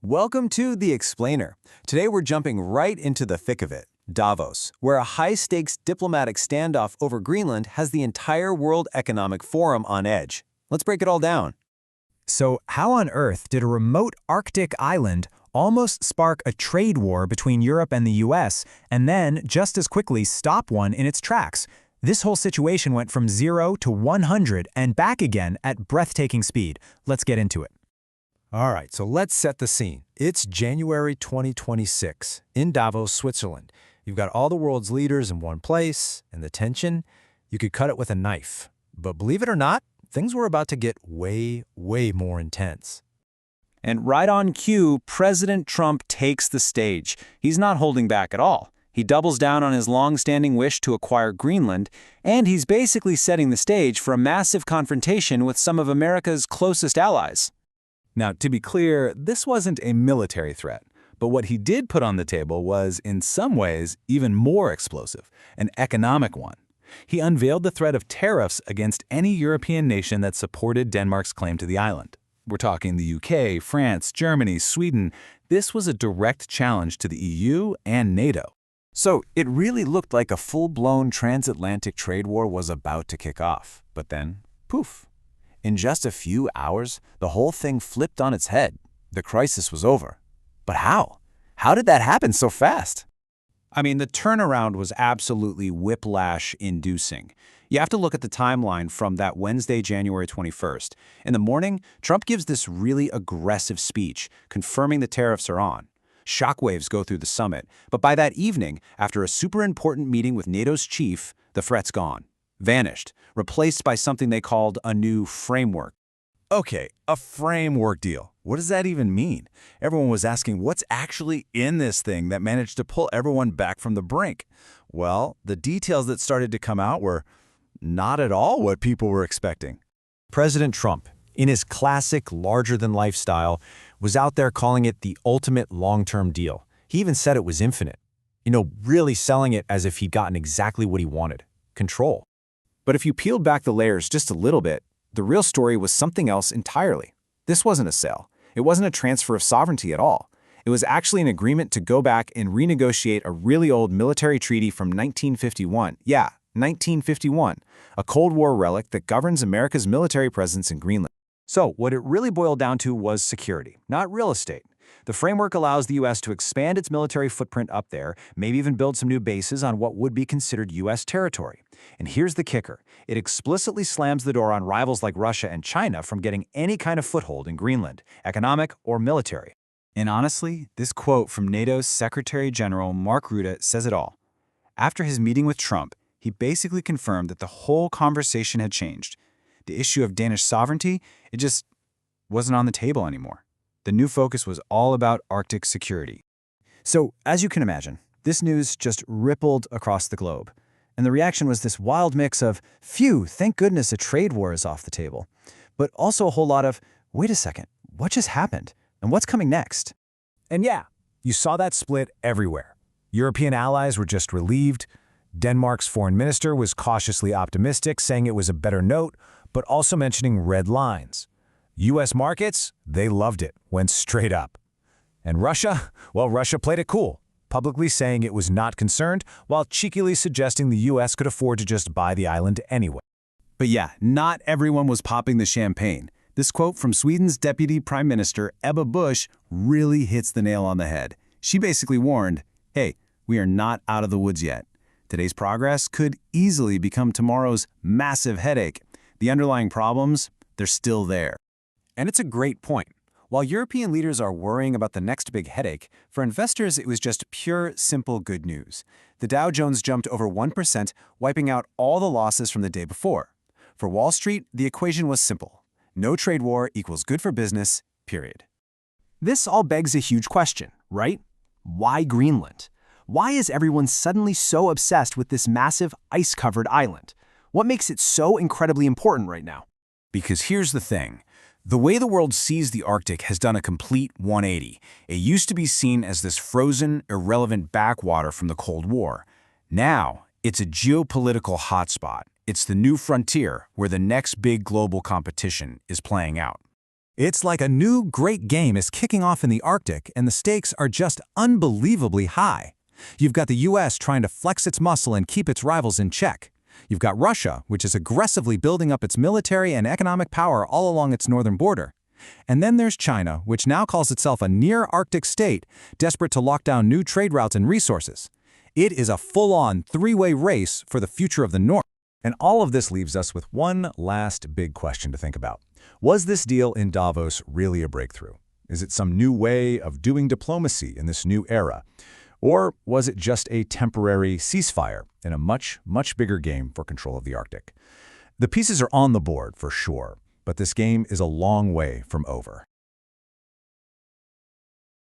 Welcome to The Explainer. Today we're jumping right into the thick of it, Davos, where a high-stakes diplomatic standoff over Greenland has the entire World Economic Forum on edge. Let's break it all down. So how on earth did a remote Arctic island almost spark a trade war between Europe and the US, and then just as quickly stop one in its tracks? This whole situation went from 0 to 100 and back again at breathtaking speed. Let's get into it. All right, so let's set the scene. It's January 2026 in Davos, Switzerland. You've got all the world's leaders in one place, and the tension, you could cut it with a knife. But believe it or not, things were about to get way more intense. And right on cue, President Trump takes the stage. He's not holding back at all. He doubles down on his long-standing wish to acquire Greenland, and he's basically setting the stage for a massive confrontation with some of America's closest allies. Now, to be clear, this wasn't a military threat, but what he did put on the table was, in some ways, even more explosive, an economic one. He unveiled the threat of tariffs against any European nation that supported Denmark's claim to the island. We're talking the UK, France, Germany, Sweden. This was a direct challenge to the EU and NATO. So it really looked like a full-blown transatlantic trade war was about to kick off. But then, poof. In just a few hours, the whole thing flipped on its head. The crisis was over. But how? How did that happen so fast? I mean, the turnaround was absolutely whiplash-inducing. You have to look at the timeline from that Wednesday, January 21st. In the morning, Trump gives this really aggressive speech, confirming the tariffs are on. Shockwaves go through the summit, but by that evening, after a super important meeting with NATO's chief, the threat's gone. Vanished, replaced by something they called a new framework. Okay, a framework deal. What does that even mean? Everyone was asking what's actually in this thing that managed to pull everyone back from the brink. Well, the details that started to come out were not at all what people were expecting. President Trump, in his classic larger-than-life style, was out there calling it the ultimate long-term deal. He even said it was infinite. Really selling it as if he'd gotten exactly what he wanted. Control. But if you peeled back the layers just a little bit, the real story was something else entirely. This wasn't a sale. It wasn't a transfer of sovereignty at all. It was actually an agreement to go back and renegotiate a really old military treaty from 1951. Yeah, 1951, a Cold War relic that governs America's military presence in Greenland. So what it really boiled down to was security, not real estate. The framework allows the U.S. to expand its military footprint up there, maybe even build some new bases on what would be considered U.S. territory. And here's the kicker. It explicitly slams the door on rivals like Russia and China from getting any kind of foothold in Greenland, economic or military. And honestly, this quote from NATO's Secretary General Mark Rutte says it all. After his meeting with Trump, he basically confirmed that the whole conversation had changed. The issue of Danish sovereignty, it just wasn't on the table anymore. The new focus was all about Arctic security. So, as you can imagine, this news just rippled across the globe. And the reaction was this wild mix of, phew, thank goodness a trade war is off the table, but also a whole lot of, wait a second, what just happened? And what's coming next? And yeah, you saw that split everywhere. European allies were just relieved. Denmark's foreign minister was cautiously optimistic, saying it was a better note, but also mentioning red lines. U.S. markets, they loved it, went straight up. And Russia, well, Russia played it cool, publicly saying it was not concerned, while cheekily suggesting the U.S. could afford to just buy the island anyway. But yeah, not everyone was popping the champagne. This quote from Sweden's Deputy Prime Minister, Ebba Busch, really hits the nail on the head. She basically warned, hey, we are not out of the woods yet. Today's progress could easily become tomorrow's massive headache. The underlying problems, they're still there. And it's a great point. While European leaders are worrying about the next big headache, for investors it was just pure, simple good news. The Dow Jones jumped over 1%, wiping out all the losses from the day before. For Wall Street, the equation was simple. No trade war equals good for business, period. This all begs a huge question, right? Why Greenland? Why is everyone suddenly so obsessed with this massive ice-covered island? What makes it so incredibly important right now? Because here's the thing. The way the world sees the Arctic has done a complete 180. It used to be seen as this frozen, irrelevant backwater from the Cold War. Now, it's a geopolitical hotspot. It's the new frontier where the next big global competition is playing out. It's like a new great game is kicking off in the Arctic, and the stakes are just unbelievably high. You've got the US trying to flex its muscle and keep its rivals in check. You've got Russia, which is aggressively building up its military and economic power all along its northern border. And then there's China, which now calls itself a near-Arctic state, desperate to lock down new trade routes and resources. It is a full-on three-way race for the future of the North. And all of this leaves us with one last big question to think about. Was this deal in Davos really a breakthrough? Is it some new way of doing diplomacy in this new era? Or was it just a temporary ceasefire in a much, much bigger game for control of the Arctic? The pieces are on the board for sure, but this game is a long way from over.